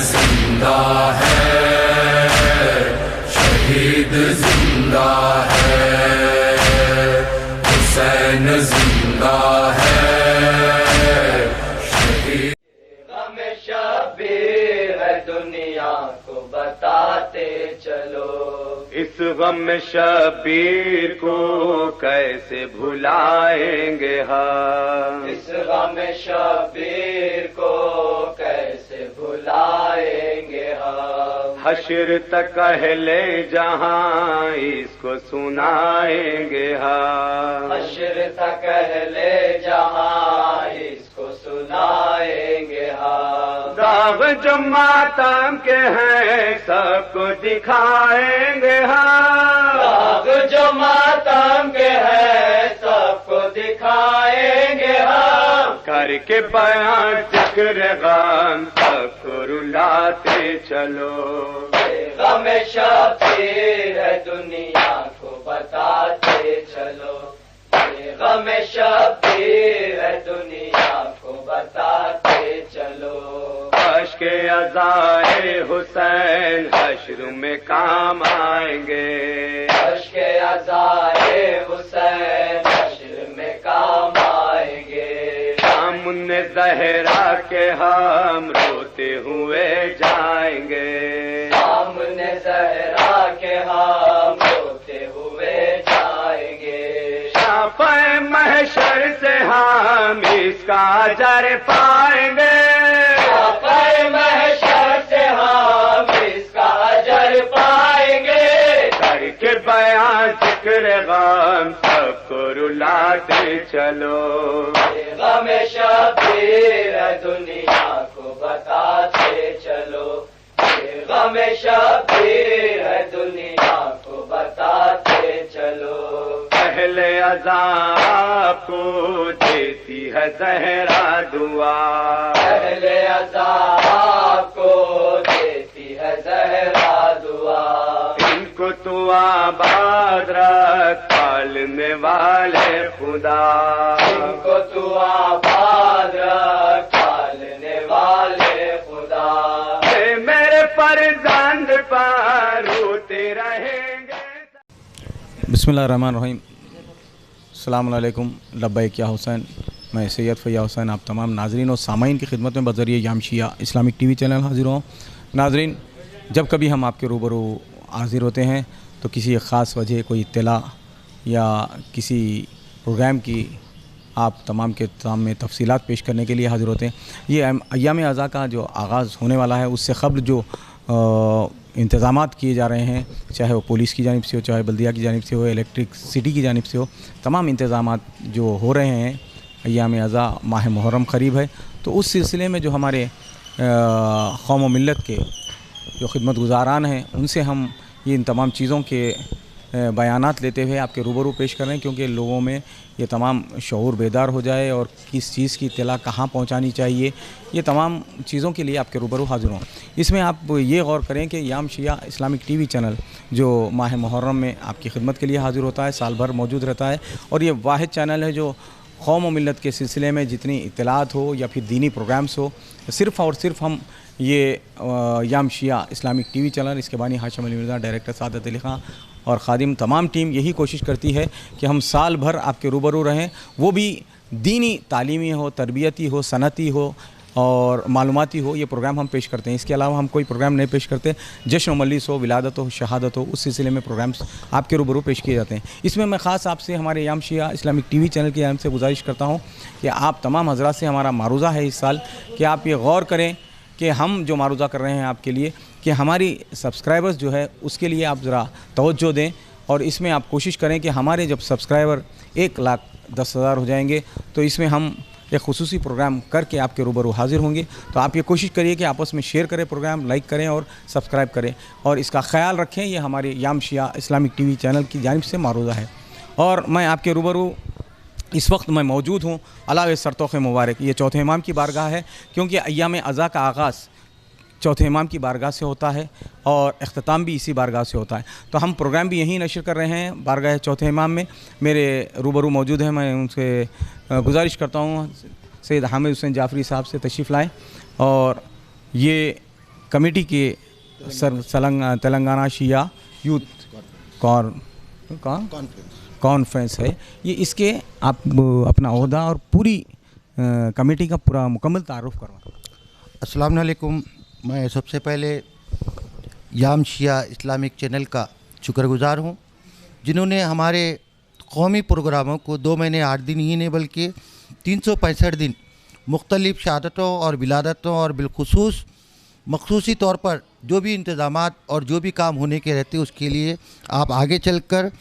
जिंदा है, शहीद जिंदा है, हुसैन जिंदा है, शहीद। गम शबीर है दुनिया को बताते चलो, इस गम शबीर को कैसे भुलाएंगे हम, इस गम शबीर को कैसे भुलाएंगे हम। हश्र तक अहले जहां इसको सुनाएंगे हम, हश्र तक अहले जहां इसको सुनाएंगे हम। दाग जो मातम के हैं सबको दिखाएंगे हम, दाग जो मातम के हैं सबको दिखाएंगे हम। करके बयां जिक्र गम सबको रुलाते चलो, गम शबीर है दुनिया को बताते चलो, गम शबीर है दुनिया को बताते चलो। अश्के अज़ाए हुसैन हश्र में काम आएंगे, अश्के अज़ाए हुसैन हश्र में काम आएंगे। सामने ज़हरा के हम रोते हुए जाएंगे, सामने ज़हरा के हम रोते हुए जाएंगे। शाफ़े महशर से हम इसका अजर पाएंगे, शाफ़े महशर से हम इसका अजर पाएंगे। करके बयां जिक्र गम सबको रुलाते चलो, गम शबीर है दुनिया को बताते चलो, गम शबीर है दुनिया को बताते चलो। पहले अज़ाब को देती है ज़हरा दुआ, पहले अज़ाब को देती है ज़हरा दुआ। इनको तो आबाद रख पालने वाले खुदा, इनको तू आबाद रख पालने वाले खुदा। मेरे फर्जंद पर रोते रहेंगे। बिस्मिल्लाहिर्रहमानिर्रहीम। अस्सलामु अलैकुम। लब्बैक या हुसैन। मैं सैयद फ़ैया हुसैन आप तमाम नाज़रीन और सामाईन की खिदमत में बज़रिए याम शिया इस्लामिक टीवी चैनल हाज़िर हूँ। नाज़रीन, जब कभी हम आपके रूबरू हाज़िर होते हैं तो किसी ख़ास वजह, कोई इत्तला या किसी प्रोग्राम की आप तमाम के सामने तफसीलात पेश करने के लिए हाज़िर होते हैं। ये अय्याम अज़ा का जो आगाज़ होने वाला है उससे क़ब्ल जो इंतज़ामात किए जा रहे हैं, चाहे वो पुलिस की जानिब से हो, चाहे बल्दिया की जानिब से हो, इलेक्ट्रिसिटी की जानिब से हो, तमाम इंतज़ामात जो हो रहे हैं। अय्याम अज़ा माह मुहर्रम क़रीब है, तो उस सिलसिले में जो हमारे कौम व मिल्लत के जो खिदमत गुज़ारान हैं उनसे हम ये इन तमाम चीज़ों के बयानात लेते हुए आपके रूबरू पेश कर रहे हैं, क्योंकि लोगों में ये तमाम शऊर बेदार हो जाए और किस चीज़ की इत्तला कहाँ पहुँचानी चाहिए, ये तमाम चीज़ों के लिए आपके रूबरू हाज़िर हों। इसमें आप ये गौर करें कि याम शिया इस्लामिक टीवी चैनल जो माह मुहर्रम में आपकी खिदमत के लिए हाज़िर होता है, साल भर मौजूद रहता है, और ये वाहिद चैनल है जो कौम व मिल्लत के सिलसिले में जितनी इत्तलात हो या फिर दीनी प्रोग्राम्स हो, सिर्फ़ और सिर्फ हम ये याम शिया इस्लामिक टीवी चैनल, इसके बानी हाशिम अली मिर्ज़ा, डायरेक्टर सादत अली खां और ख़ादिम तमाम टीम यही कोशिश करती है कि हम साल भर आपके रूबरू रहें, वो भी दीनी तालीमी हो, तरबियती हो, सनती हो और मालूमाती हो। ये प्रोग्राम हम पेश करते हैं। इसके अलावा हम कोई प्रोग्राम नहीं पेश करते। जश्न मजलिस हो, विलादत हो, शहादत हो, उस सिलसिले में प्रोग्राम्स आपके रूबरू पेश किए जाते हैं। इसमें मैं ख़ास आपसे हमारे याम शिया इस्लामिक टीवी चैनल की जानिब से गुजारिश करता हूँ कि आप तमाम हज़रात से हमारा मारूज़ा है इस साल कि आप ये गौर करें कि हम जो मारूज़ा कर रहे हैं आपके लिए कि हमारी सब्सक्राइबर्स जो है उसके लिए आप ज़रा तवज्जो दें, और इसमें आप कोशिश करें कि हमारे जब सब्सक्राइबर 1,10,000 हो जाएंगे तो इसमें हम एक खुसूसी प्रोग्राम करके आपके रूबरू हाज़िर होंगे। तो आप ये कोशिश करिए कि आपस में शेयर करें, प्रोग्राम लाइक करें और सब्सक्राइब करें, और इसका ख्याल रखें। ये हमारे याम शिया इस्लामिक टीवी चैनल की जानिब से मारूज़ा है। और मैं आपके रूबरू इस वक्त मैं मौजूद हूँ अला सरतोख़ मुबारक, ये चौथे इमाम की बारगाह है, क्योंकि अय्याम अज़ा का आगाज़ चौथे इमाम की बारगाह से होता है और अख्ताम भी इसी बारगाह से होता है। तो हम प्रोग्राम भी यहीं नशर कर रहे हैं बारगाह चौथे इमाम में। मेरे रूबरू मौजूद हैं, मैं उनसे गुजारिश करता हूँ सैयद हामिद हुसैन जाफ़री साहब से तशरीफ़ लाएँ और ये कमेटी के तेलंगाना शिया यूथ कॉन्फ्रेंस है, ये इसके आप अपना ओहदा और पूरी कमेटी का पूरा मुकम्मल तारुफ करवा। अस्सलाम वालेकुम। मैं सबसे पहले याम शिया इस्लामिक चैनल का शुक्रगुज़ार हूँ, जिन्होंने हमारे कौमी प्रोग्रामों को 2 महीने 8 दिन ही नहीं बल्कि 365 दिन मुख्तलिफ़ शहादतों और विलादतों और बिलखुसूस मखसूसी तौर पर जो भी इंतज़ामात और जो भी काम होने के रहते उसके लिए आप आगे चलकर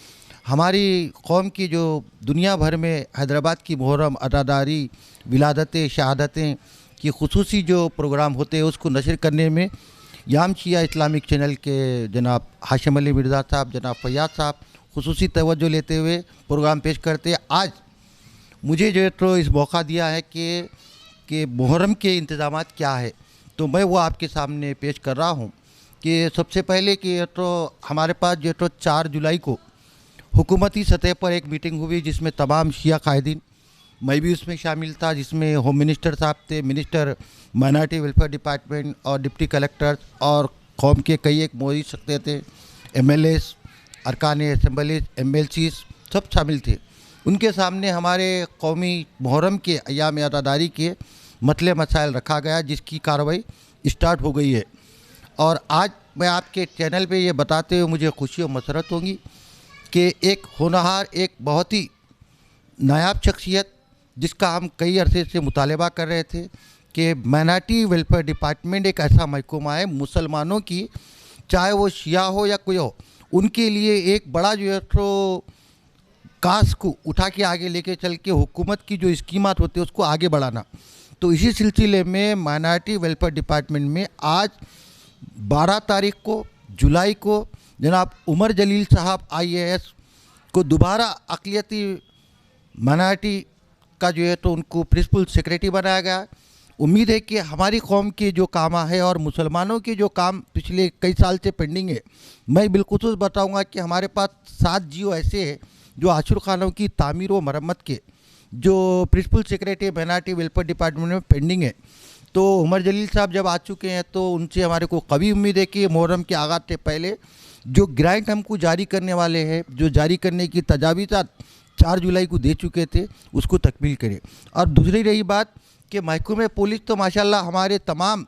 हमारी कौम की जो दुनिया भर में हैदराबाद की मुहर्रम, अज़ादारी, विलादतें, शहादतें की खुसूसी जो प्रोग्राम होते हैं उसको नशर करने में याम शिया इस्लामिक चैनल के जनाब हाशिम अली मिर्ज़ा साहब, जनाब फैयाज़ साहब खुसूसी तवज्जो लेते हुए प्रोग्राम पेश करते हैं। आज मुझे जो है तो इस मौका दिया है कि मुहर्रम के इंतज़ामात क्या है, तो मैं वो आपके सामने पेश कर रहा हूँ। कि सबसे पहले कि तो हमारे पास जो तो 4 जुलाई को हुकूमती सतह पर एक मीटिंग हुई जिसमें तमाम शिया कायदीन, मैं भी उसमें शामिल था, जिसमें होम मिनिस्टर साहब थे, मिनिस्टर माइनॉरिटी वेलफेयर डिपार्टमेंट और डिप्टी कलेक्टर और कौम के कई एक मोदी सकते थे, MLAs, अरकान असम्बली, MLCs सब शामिल थे। उनके सामने हमारे कौमी मुहर्रम के अयाम अज़ादारी के मतले मसाइल रखा गया, जिसकी कार्रवाई स्टार्ट हो गई है। और आज मैं आपके चैनल पे ये बताते हुए मुझे खुशी और मसरत होगी कि एक होनहार, एक बहुत ही नायाब शख्सियत जिसका हम कई अरसे से मुतालबा कर रहे थे कि माइनॉरिटी वेलफेयर डिपार्टमेंट एक ऐसा महकमा है मुसलमानों की, चाहे वो शिया हो या कोई हो, उनके लिए एक बड़ा जो है तो कास को उठा के आगे लेके चल के हुकूमत की जो स्कीमात होती है उसको आगे बढ़ाना। तो इसी सिलसिले में माइनॉरिटी वेलफेयर डिपार्टमेंट में आज 12 तारीख को जुलाई को जनाब उमर जलील साहब IAS को दोबारा अक़लियती माइनॉरिटी का जो है तो उनको प्रिंसिपल सेक्रेटरी बनाया गया। उम्मीद है कि हमारी कौम के जो काम है और मुसलमानों के जो काम पिछले कई साल से पेंडिंग है, मैं बिलखुसूस बताऊंगा कि हमारे पास 7 जियो ऐसे हैं जो आशुर खानों की तामीर व मरम्मत के जो principal secretary minority welfare department में पेंडिंग है। तो उमर जलील साहब जब आ चुके हैं तो उनसे हमारे को कभी उम्मीद है कि मुहर्रम के आगाज़ से पहले जो ग्रांट हमको जारी करने वाले हैं, जो जारी करने की तजावीज़ात 4 जुलाई को दे चुके थे, उसको तकमील करें। और दूसरी रही बात कि महकमे पुलिस तो माशाल्लाह हमारे तमाम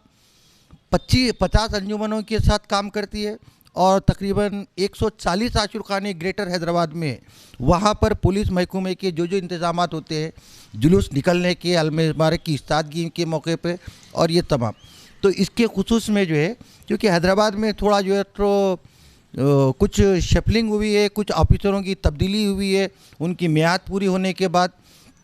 50 अंजुमनों के साथ काम करती है और तकरीबन 140 आशुर खाने ग्रेटर हैदराबाद में, वहाँ पर पुलिस महकमे के जो इंतज़ामात होते हैं जुलूस निकलने के, अलमुबारक की इस्तादगी के मौके पे और ये तमाम, तो इसके खुसूस में जो है क्योंकि हैदराबाद में थोड़ा जो है तो कुछ शफलिंग हुई है, कुछ ऑफिसरों की तब्दीली हुई है उनकी मियाद पूरी होने के बाद,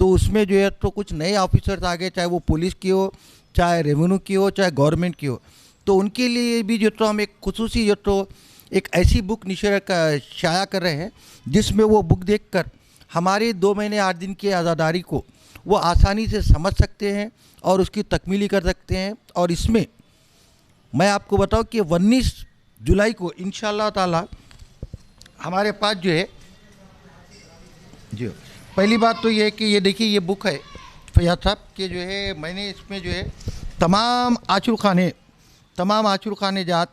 तो उसमें जो है तो कुछ नए ऑफिसर्स आ गए, चाहे वो पुलिस की हो, चाहे रेवेन्यू की हो, चाहे गवर्नमेंट की हो। तो उनके लिए भी जो तो हम एक खुसूसी जो तो एक ऐसी बुक शाया कर रहे हैं जिसमें वो बुक देखकर हमारे 2 महीने 8 दिन की आज़ादारी को वो आसानी से समझ सकते हैं और उसकी तकमीली कर सकते हैं। और इसमें मैं आपको बताऊं कि 19 जुलाई को इंशाअल्लाह ताला हमारे पास जो है जी, पहली बात तो ये है कि ये देखिए ये बुक है फैयाज़ साहब के जो है, मैंने इसमें जो है तमाम आशुर खाने जात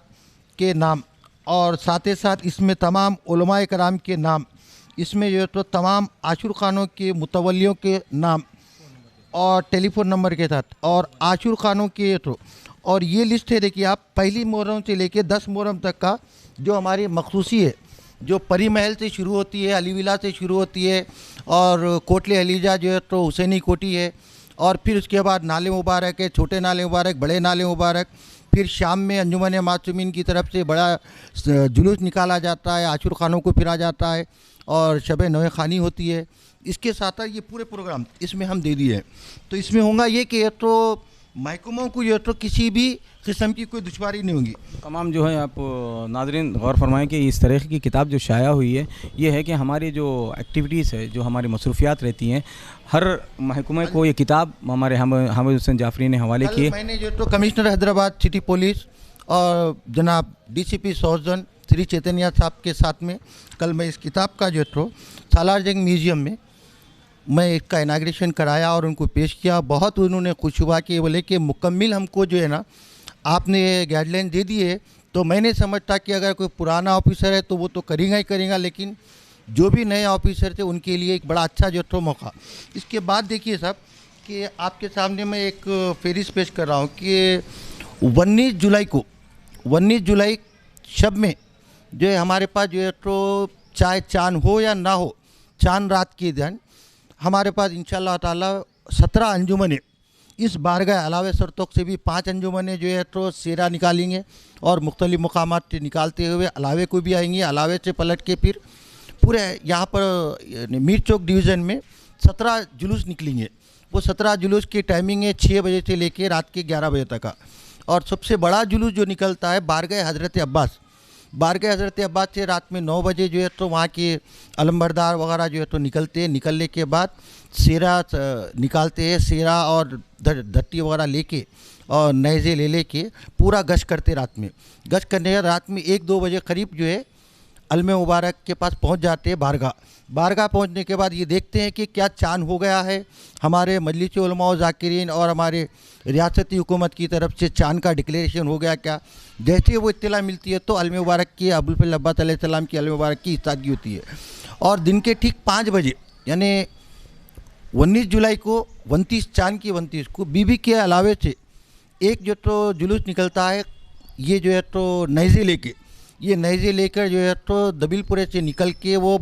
के नाम और साथ ही साथ इसमें तमाम उलमाए कराम के नाम, इसमें जो है तो तमाम आशुर खानों के मुतवल्लियों के नाम और टेलीफोन नंबर के साथ और आशुर खानों के तो, और ये लिस्ट है देखिए आप, पहली मुहर्रम से लेके 10 मुहर्रम तक का जो हमारी मखसूसी है, जो परी महल से शुरू होती है, अली विला से शुरू होती है और कोटले अलीजा जो है तो हुसैनी कोठी है, और फिर उसके बाद नाले मुबारक है, छोटे नाले मुबारक, बड़े नाले मुबारक, फिर शाम में अंजुमन मासूमीन की तरफ से बड़ा जुलूस निकाला जाता है, आशुर खानों को फिरा जाता है और शब नवे खानी होती है। इसके साथ ये पूरे प्रोग्राम इसमें हम दे दिए हैं। तो इसमें होगा ये कि तो महकमों को ये तो किसी भी किस्म की कोई दुश्वारी नहीं होगी। तमाम जो है आप नाज़रीन गौर फरमाएं कि इस तरह की किताब जो शाया हुई है ये है कि हमारी जो एक्टिविटीज़ है, जो हमारी मसरूफियात रहती हैं, हर महकमे को ये किताब हमारे हामिद हुसैन जाफरी ने हवाले किए। मैंने जो तो कमिश्नर हैदराबाद सिटी पुलिस और जनाब DCP सौजन श्री चैतन्य साहब के साथ में कल मैं इस किताब का जो तो सालार जंग म्यूज़ियम में मैं इसका इनाग्रेशन कराया और उनको पेश किया। बहुत उन्होंने खुश हुआ कि बोले कि मुकम्मिल हमको जो है ना आपने गाइडलाइन दे दी है, तो मैंने समझता कि अगर कोई पुराना ऑफिसर है तो वो तो करेगा ही करेगा, लेकिन जो भी नए ऑफिसर थे उनके लिए एक बड़ा अच्छा जो तो मौका। इसके बाद देखिए साहब कि आपके सामने मैं एक फेरिस पेश कर रहा हूँ कि 19 जुलाई शब में जो है हमारे पास जो है तो चाहे चांद हो या ना हो, चांद रात के दिन हमारे पास इंशाअल्लाह ताला 17 अंजुमने, इस बारगाह अलावे सरतोक से भी 5 अंजुमने जो है तो सेरा निकालेंगे और मुख्तलिफ मकामात से निकालते हुए अलावे को भी आएंगे। अलावे से पलट के फिर पूरे यहाँ पर मीर चौक डिवीज़न में 17 जुलूस निकलेंगे। वो 17 जुलूस की टाइमिंग है 6 बजे से लेकर रात के 11 बजे तक का। और सबसे बड़ा जुलूस जो निकलता है बारगाह हज़रत अब्बास से रात में 9 बजे जो है तो वहाँ के अलमबरदार वगैरह जो है तो निकलते हैं। निकलने के बाद सेरा निकालते हैं, सेरा और धट्टी वगैरह लेके और नैज़े ले के पूरा गश्त करते रात में। गश्त करने के रात में 1-2 बजे करीब जो है अलमे मुबारक के पास पहुंच जाते हैं बारगाह पहुंचने के बाद ये देखते हैं कि क्या चांद हो गया है। हमारे मजलिस उलमा व ज़ाकिरीन और हमारे रियासती हुकूमत की तरफ से चांद का डिक्लेरेशन हो गया क्या। जैसे वो इत्तला मिलती है तो अलमे मुबारक की अबुल फजल अब्बास अलैहिस्सलाम की अलमे मुबारक की इस्तादगी होती है। और दिन के ठीक 5 बजे यानी 19 जुलाई को 29 चांद की 29 को बीबी के अलावे से एक जो तो जुलूस निकलता है, ये जो है तो नैज़े लेकर जो है तो दबिलपुरे से निकल के वो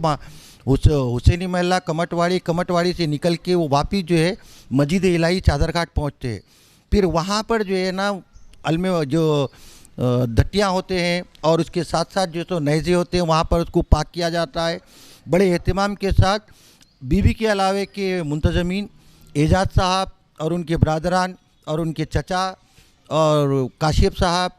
हुसैनी महल्ला कमटवाड़ी से निकल के वो वापिस जो है मस्जिद इलाही चादर घाट पहुँचते हैं। फिर वहाँ पर जो है ना अलमे जो धट्टियाँ होते हैं और उसके साथ साथ जो तो नैज़े होते हैं वहाँ पर उसको पाक किया जाता है बड़े एहतमाम के साथ। बीबी के अलावे के मुंतज़मीन एजाज साहब और उनके बरदरान और उनके चचा और काशिफ साहब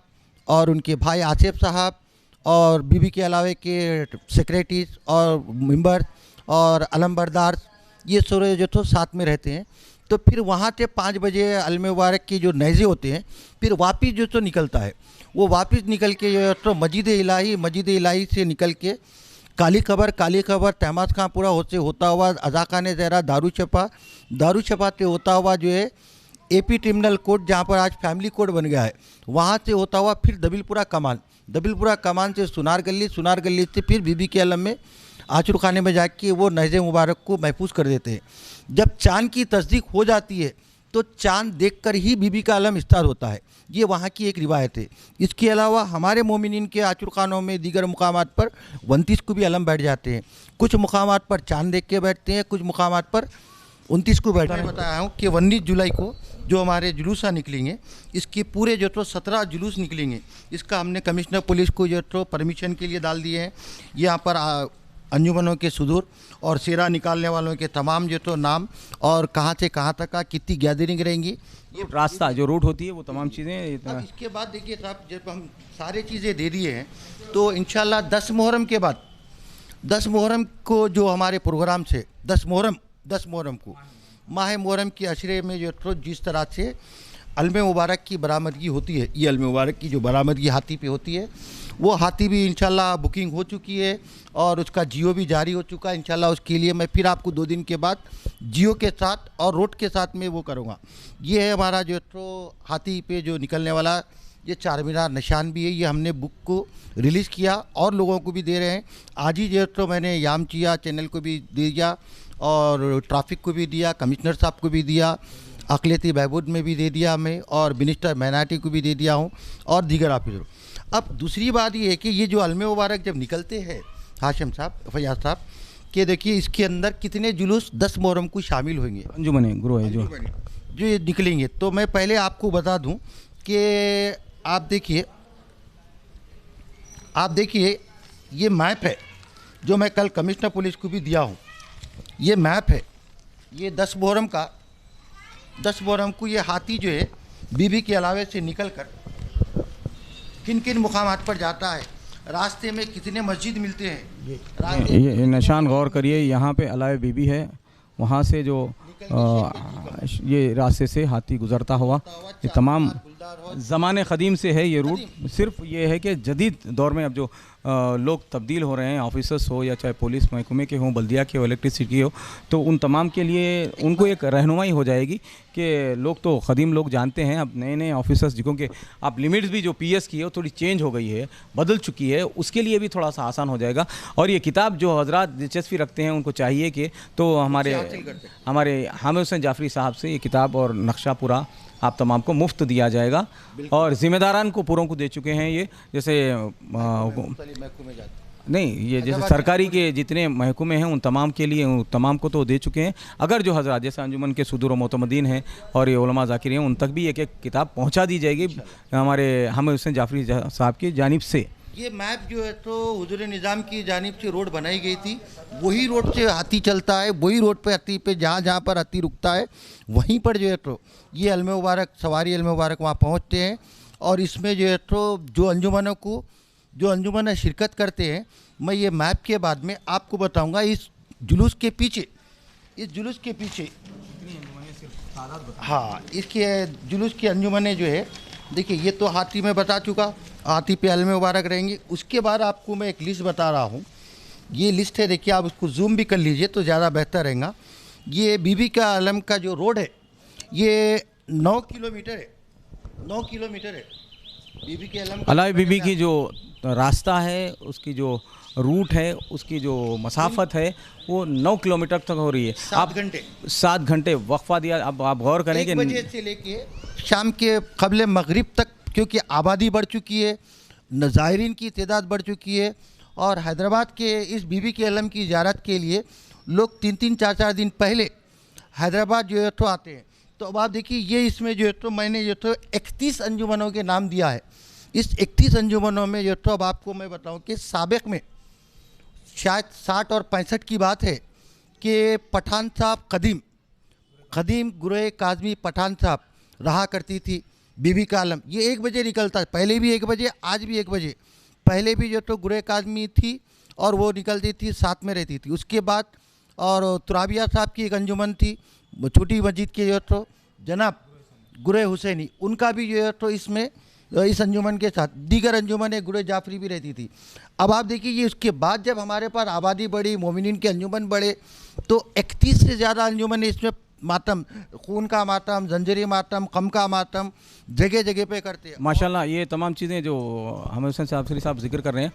और उनके भाई आसिफ साहब और बीबी के अलावे के सेक्रेटरीज और मेंबर और अलमबरदार, ये सारे जो तो साथ में रहते हैं। तो फिर वहाँ से 5 बजे अलमे मुबारक की जो नैज़े होते हैं फिर वापिस जो तो निकलता है, वो वापिस निकल के जो है तो मस्जिद इलाही से निकल के काली खबर तहमास खां पूरा होता हुआ अज़ा खान ज़हरा दारू छपा से होता हुआ जो है AP ट्रिब्यूनल कोर्ट जहाँ पर आज फैमिली कोर्ट बन गया है, वहाँ से होता हुआ फिर दबिलपुरा कमान से सुनार गली से फिर बीबी के आलम में आचुर खाने में जाके वो नज़े मुबारक को महफूज कर देते हैं। जब चांद की तस्दीक हो जाती है तो चांद देखकर ही बीबी का आलम इफ्तार होता है, ये वहाँ की एक रिवायत है। इसके अलावा हमारे मोमिनीन के आचुर खानों में दीगर मुकामात पर 29 को भी अलम बैठ जाते हैं। कुछ मुकामात पर चांद देख के बैठते हैं, कुछ मुकामात पर 29 को बैठते हैं। बताया हूँ कि 19 जुलाई को जो हमारे जुलूसा निकलेंगे, इसके पूरे जो तो 17 जुलूस निकलेंगे। इसका हमने कमिश्नर पुलिस को जो तो परमिशन के लिए डाल दिए हैं। यहाँ पर अंजुमनों के सुदूर और सेरा निकालने वालों के तमाम जो तो नाम और कहाँ से कहाँ तक का कितनी गैदरिंग रहेंगी, ये रास्ता जो रूट होती है वो तमाम चीज़ें। अब इसके बाद देखिए साहब जब हम सारे चीज़ें दे दिए हैं तो इंशाल्लाह 10 मुहर्रम के बाद 10 मुहर्रम को जो हमारे प्रोग्राम से 10 मुहर्रम को माह मुहर्रम के अशरे में जो तो जिस तरह से अलमे मुबारक की बरामदगी होती है, ये अलमे मुबारक की जो बरामदगी हाथी पे होती है, वो हाथी भी इंशाल्लाह बुकिंग हो चुकी है और उसका जियो भी जारी हो चुका है। इंशाल्लाह उसके लिए मैं फिर आपको 2 दिन के बाद जियो के साथ और रोड के साथ में वो करूँगा। ये है हमारा जो तो हाथी पे जो निकलने वाला ये 4 मीनार निशान भी है। ये हमने बुक को रिलीज़ किया और लोगों को भी दे रहे हैं। आज ही जो तो मैंने यामचिया चैनल को भी दे दिया और ट्रैफिक को भी दिया, कमिश्नर साहब को भी दिया, अक़लियती बहबूद में भी दे दिया मैं और मिनिस्टर माइनॉरिटी को भी दे दिया हूँ और दीगर ऑफिसरों। अब दूसरी बात ये है कि ये जो अलमे मुबारक जब निकलते हैं हाशिम साहब, फैयाज साहब, कि देखिए इसके अंदर कितने जुलूस 10 मुहर्रम को शामिल होंगे, अंजुमने ग्रोह है जो ये निकलेंगे। तो मैं पहले आपको बता दूं कि आप देखिए ये मैप है जो मैं कल कमिश्नर पुलिस को भी दिया हूँ। ये मैप है, ये 10 मुहर्रम को ये हाथी जो है बीबी के अलावे से निकल कर किन किन मुकामात पर जाता है, रास्ते में कितने मस्जिद मिलते हैं। ये निशान गौर करिए, यहाँ पे अलावे बीबी है, वहाँ से जो ये रास्ते से हाथी गुजरता हुआ ये तमाम ज़माने क़दीम से है ये रूट, सिर्फ ये है कि जदीद दौर में अब जो लोग तब्दील हो रहे हैं, ऑफिसर्स हो या चाहे पुलिस महकमे के हों, बल्दिया के हो, इलेक्ट्रिसिटी हो, तो उन तमाम के लिए उनको एक रहनुमाई हो जाएगी कि लोग तो क़दीम लोग जानते हैं, अब नए नए ऑफिसर्स क्योंकि अब लिमिट्स भी जो पीएस की है वो थोड़ी चेंज हो गई है, बदल चुकी है, उसके लिए भी थोड़ा सा आसान हो जाएगा। और ये किताब जो हजरात दिलचस्पी रखते हैं उनको चाहिए कि तो हमारे हामिद हुसैन जाफरी साहब से ये किताब और नक्शा पूरा आप तमाम को मुफ्त दिया जाएगा। और ज़िम्मेदारान को पूरों को दे चुके हैं ये, जैसे नहीं, ये जैसे सरकारी के जितने महकमे हैं उन तमाम के लिए, उन तमाम को तो दे चुके हैं। अगर जो हजरात जैसे अंजुमन के सुदूर मोतमदीन हैं और ये उलमा ज़ाकिर हैं, उन तक भी एक एक किताब पहुंचा दी जाएगी हमारे हामिद हुसैन जाफरी साहब की जानिब से। ये मैप जो है तो हुजूर निज़ाम की जानिब से रोड बनाई गई थी, वही रोड से हाथी चलता है, वही रोड पे हाथी पे जहाँ पर हाथी रुकता है वहीं पर जो है तो ये अलमे मुबारक, सवारी अलमे मुबारक वहाँ पहुँचते हैं। और इसमें जो है तो जो अंजुमन शिरकत करते हैं, मैं ये मैप के बाद में आपको बताऊँगा। इस जुलूस के पीछे हाँ, इसके जुलूस की अंजुमनें जो है, देखिए ये तो हाथी में बता चुका, हाथी पे अलमे मुबारक रहेंगे। उसके बाद आपको मैं एक लिस्ट बता रहा हूँ, ये लिस्ट है, देखिए आप उसको जूम भी कर लीजिए तो ज़्यादा बेहतर रहेगा। ये बीबी का आलम का जो रोड है ये 9 किलोमीटर है। बीबी के आलम अलाई बीबी की जो रास्ता है, उसकी जो रूट है, उसकी जो मसाफत है वो 9 किलोमीटर तक हो रही है। 7 घंटे वक्फा दिया। अब आप गौर करें कि 1 बजे से लेके शाम के क़ब्ल मगरिब तक, क्योंकि आबादी बढ़ चुकी है, ज़ायरीन की तादाद बढ़ चुकी है और हैदराबाद के इस बीबी के आलम की ज़ियारत के लिए लोग 3-3, 4-4 दिन पहले हैदराबाद जो है तो आते हैं। तो अब आप देखिए ये इसमें जो है तो मैंने जो तो 31 अंजुमनों के नाम दिया है। इस 31 अंजुमनों में जो तो अब आपको मैं बताऊं कि साबिक़ में शायद 60 और 65 की बात है कि पठान साहब कदीम गुरे काज़मी पठान साहब रहा करती थी बीबी का आलम। ये 1 बजे निकलता, पहले भी 1 बजे, आज भी 1 बजे। पहले भी जो तो गुरे काज़मी थी और वो निकलती थी, साथ में रहती थी। उसके बाद और तुराबिया साहब की एक अंजुमन थी, छोटी मस्जिद के जो तो जनाब गुरे हुसैनी, उनका भी जो है तो इसमें इस अंजुमन के साथ दीगर अंजुमन गुरे जाफरी भी रहती थी। अब आप देखिए ये उसके बाद जब हमारे पास आबादी बढ़ी, मोमिनीन के अंजुमन बढ़े, तो 31 से ज़्यादा अंजुमन इसमें मातम, खून का मातम, जंजरी मातम, कम का मातम जगह जगह पे करते हैं। माशाल्लाह, ये तमाम चीज़ें जो हामिद हुसैन जाफरी साहब जिक्र कर रहे हैं,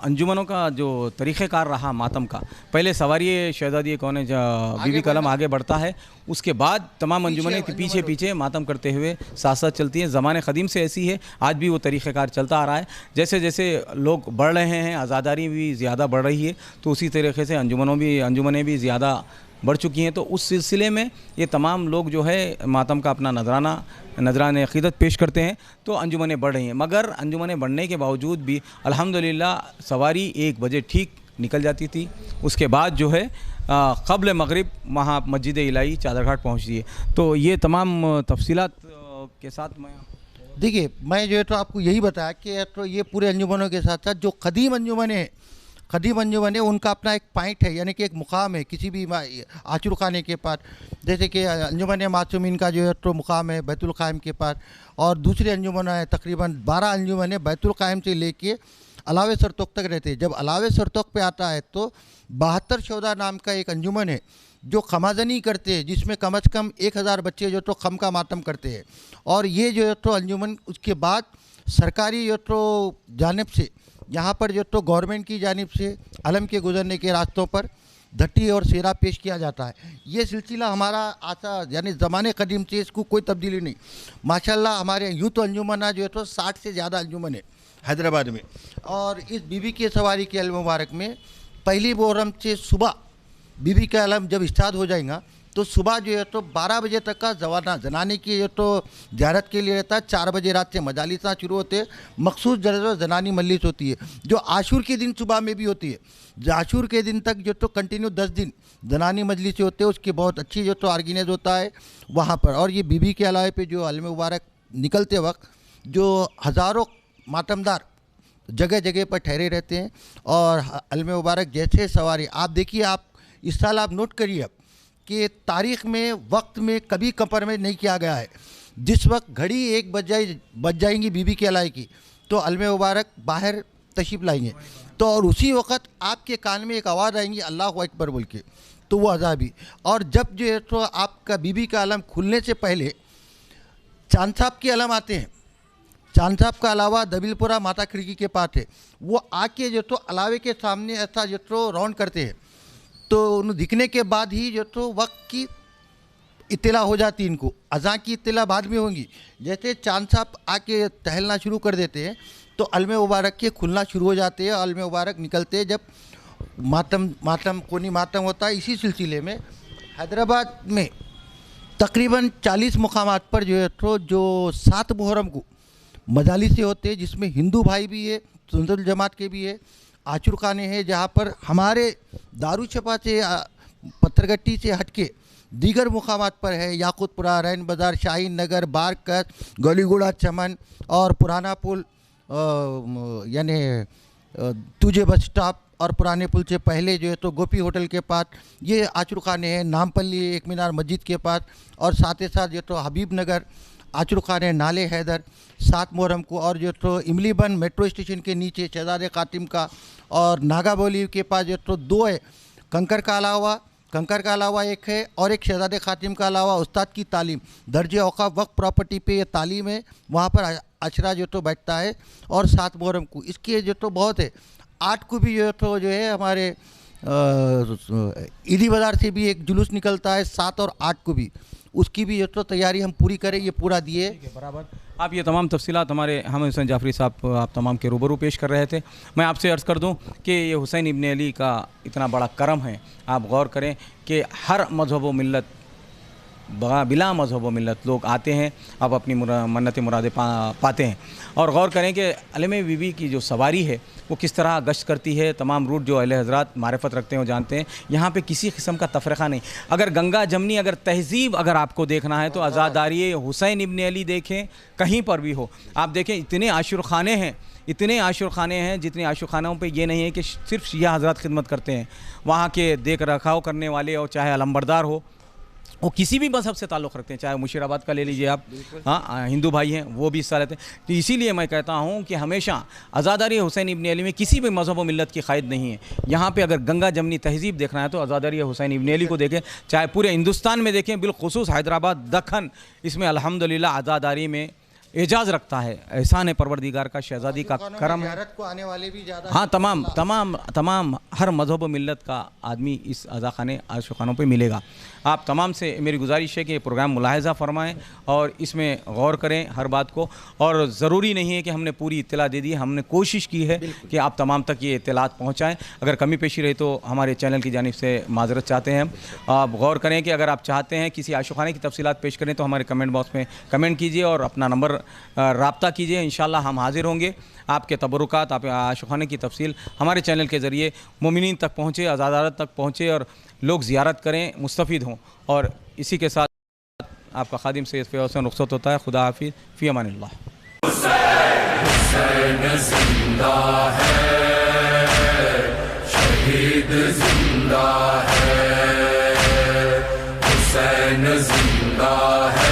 अंजुमनों का जो तरीक़ेकार रहा मातम का, पहले सवारी शहजादी कौन है बीबी का आलम आगे बढ़ता है, उसके बाद तमाम अंजुमनें पीछे पीछे मातम करते हुए साथ साथ चलती हैं। ज़माने क़दीम से ऐसी है, आज भी वो तरीक़ेकार चलता आ रहा है। जैसे जैसे लोग बढ़ रहे हैं, आज़ादारी भी ज़्यादा बढ़ रही है, तो उसी तरीके से अंजुमनें भी ज़्यादा बढ़ चुकी हैं। तो उस सिलसिले में ये तमाम लोग जो है मातम का अपना नजरान अक़ीदत पेश करते हैं, तो अंजुमनें बढ़ रही हैं। मगर अंजुमनें बढ़ने के बावजूद भी अल्हम्दुलिल्लाह सवारी 1 बजे ठीक निकल जाती थी। उसके बाद जो है क़ब्ल मगरिब वहाँ मस्जिद इलाही चादरघाट पहुँचती है। तो ये तमाम तफसीलात के साथ मैं देखिए, मैं जो है तो आपको यही बताया कि तो ये पूरे अंजुमनों के साथ साथ जो कदीम अंजुमन है उनका अपना एक पॉइंट है, यानी कि एक मुकाम है किसी भी आचुर खाने के पास। जैसे कि अंजुमन मासूमीन का जो है तो मुकाम है बैतुल क़ायम के पास, और दूसरे अंजुमन है तकरीबन 12 अंजुमन है बैतुल क़ायम से लेके अलावे सरतुक तक रहते हैं। जब अलावे सरतुक पे आता है तो 72 शौदा नाम का एक अंजुमन है जो खमाजनी करते हैं, जिसमें कम अज़ कम 1000 बच्चे जो तो खम का मातम करते हैं। और ये जो है तो अंजुमन उसके बाद सरकारी जो तो जानिब से, यहाँ पर जो तो गवर्नमेंट की जानिब से अलम के गुज़रने के रास्तों पर धट्टी और सेरा पेश किया जाता है। ये सिलसिला हमारा आशा यानी ज़माने कदीम से इसको कोई तब्दीली नहीं। माशाल्लाह हमारे यूँ तो अंजुमन जो है तो 60 से ज़्यादा अंजुमन है हैदराबाद में। और इस बीबी की सवारी के अलम मुबारक में पहली मुहर्रम से सुबह बीबी का आलम जब स्टार्ट हो जाएगा तो सुबह जो है तो 12 बजे तक का जनाने की जो तो ज़ियारत के लिए रहता है। 4 बजे रात से मजालिसा शुरू होते हैं, मखसूस जगह जनानी मजलिस होती है जो आशूर के दिन सुबह में भी होती है। आशूर के दिन तक जो तो कंटिन्यू 10 दिन जनानी मजलिस होते हैं, उसकी बहुत अच्छी जो तो ऑर्गेनाइज होता है वहाँ पर। और ये बीबी के अलावे पे जो अलम मुबारक निकलते वक्त जो हज़ारों मातमदार जगह जगह पर ठहरे रहते हैं। और अलम मुबारक जैसे सवारी आप देखिए, आप इस साल आप नोट करिए अब कि तारीख़ में वक्त में कभी कंपेयर में नहीं किया गया है जिस वक्त घड़ी 1 बज जाएंगी बीबी के अलाई की, तो अलमे मुबारक बाहर तशरीफ़ लाएंगे, तो और उसी वक्त आपके कान में एक आवाज़ आएंगी अल्लाहु अकबर बोल के, तो वो अज़ाबी। और जब जो है तो आपका बीबी का अलम खुलने से पहले चांद साहब के अलम आते हैं। चांद साहब का अलावा दबिलपुरा माता खिड़की के पास है, वो आके जो तो अलावे के सामने ऐसा जो तो राउंड करते हैं, तो उन दिखने के बाद ही जो तो वक्त की इत्तला हो जाती इनको, अज़ां की इत्तला बाद में होंगी। जैसे चांद साहब आके टहलना शुरू कर देते हैं तो अलमे मुबारक के खुलना शुरू हो जाते हैं, अलमे मुबारक निकलते हैं। जब मातम कोनी मातम होता है, इसी सिलसिले में हैदराबाद में तकरीबन 40 मुकामात पर जो है तो जो 7 मुहर्रम को मजालिस होते हैं, जिसमें हिंदू भाई भी है, सुन्नतुल जमात के भी है, आचुर खाने हैं, जहाँ पर हमारे दारूछपा से पत्थरगट्टी से हटके दीगर मुकामात पर है, याकूतपुरा, रैन बाज़ार, शाहीन नगर, बारकत, गलीगुड़ा, चमन और पुराना पुल यानी तुझे बस स्टॉप और पुराने पुल से पहले जो है तो गोपी होटल के पास ये आचुर खाने हैं, नामपल्ली एक मीनार मस्जिद के पास, और साथ ही साथ जो तो हबीब नगर आचुर खाने, नाले हैदर 7 मुहर्रम को, और जो तो इमली बन मेट्रो स्टेशन के नीचे शहजादे कातिम का और नागाबोली के पास जो तो 2 है। कंकर का अलावा एक है, और एक शहजादे खातिम का अलावा उस्ताद की तालीम दर्जे औकाफ वक्त प्रॉपर्टी पे ये तालीम है, वहाँ पर अशरा जो तो बैठता है। और 7 मुहर्रम को इसके जो तो बहुत है। 8 को भी जो है हमारे ईदी बाज़ार से भी एक जुलूस निकलता है, 7 और 8 को भी, उसकी भी जो तो तैयारी हम पूरी करें, ये पूरा दिए बराबर। आप ये तमाम तफसीलात हमारे हम हुसैन जाफरी साहब आप तमाम के रूबरू पेश कर रहे थे। मैं आपसे अर्ज़ कर दूं कि ये हुसैन इब्न अली का इतना बड़ा करम है, आप गौर करें कि हर मज़हब व मिल्लत बिला मज़हब व मिल्लत लोग आते हैं, अब अपनी मन्नत मुरादें पाते हैं। और गौर करें कि अलमे बीबी की जो सवारी है वो किस तरह गश्त करती है, तमाम रूट जो अहले हज़रात मारिफत रखते हैं वो जानते हैं। यहाँ पे किसी किस्म का तफ़रीक़ा नहीं। अगर गंगा जमनी अगर तहज़ीब अगर आपको देखना है तो आज़ादारी हुसैन इब्न अली देखें, कहीं पर भी हो आप देखें, इतने आशुर खाने हैं, इतने आशुर खाने हैं, जितने आशुर खानों पे ये नहीं है कि सिर्फ शिया हज़रात खिदमत करते हैं, वहाँ के देख रखाव करने वाले और चाहे अलम्बरदार हो, वो किसी भी मज़हब से ताल्लुक़ रखते हैं, चाहे मुशीराबाद का ले लीजिए आप, हाँ हिंदू भाई हैं वो भी हिस्सा लेते हैं। तो इसीलिए मैं कहता हूँ कि हमेशा आज़ादारी हुसैन इब्न अली में किसी भी मज़हब व मिल्लत की क़ैद नहीं है। यहाँ पे अगर गंगा जमनी तहज़ीब देखना है तो आज़ादारी हुसैन इब्न अली को देखें, चाहे पूरे हिंदुस्तान में देखें, बिलखुसूस हैदराबाद, दक्खन, इसमें अल्हम्दुलिल्लाह आज़ादारी में एजाज़ रखता है। एहसान है परवरदिगार का, शहज़ादी का करम है। को आने वाले भी ज़्यादा, हाँ तमाम हर मज़हब व मिल्लत का आदमी इस अज़ाख़ाने आशुखानों पे मिलेगा। आप तमाम से मेरी गुजारिश है कि प्रोग्राम मुलाहिज़ा फ़रमाएँ और इसमें गौर करें हर बात को। और ज़रूरी नहीं है कि हमने पूरी इत्तला दे दी, हमने कोशिश की है कि आप तमाम तक ये इत्तलात पहुँचाएँ। अगर कमी पेशी रही तो हमारे चैनल की जानिब से माज़रत चाहते हैं हम। आप गौर करें कि अगर आप चाहते हैं किसी आशुखाने की तफसीलात पेश करें तो हमारे कमेंट बॉक्स में कमेंट कीजिए और अपना नंबर राब्ता कीजिए, इंशाल्लाह हम हाज़िर होंगे। आपके तबरुकात, आप आशुखाने की तफसील हमारे चैनल के ज़रिए मोमिनीन तक पहुँचे, आज़ादात तक पहुँचे और लोग ज़ियारत करें, मुस्तफ़ीद हों। और इसी के साथ आपका खादिम सैयद फ़ैज़ हुसैन रुख़सत होता है। खुदा हाफ़िज़, फ़ी अमानिल्लाह। हुसैन जिंदा है, शहीद जिंदा है, हुसैन जिंदा है।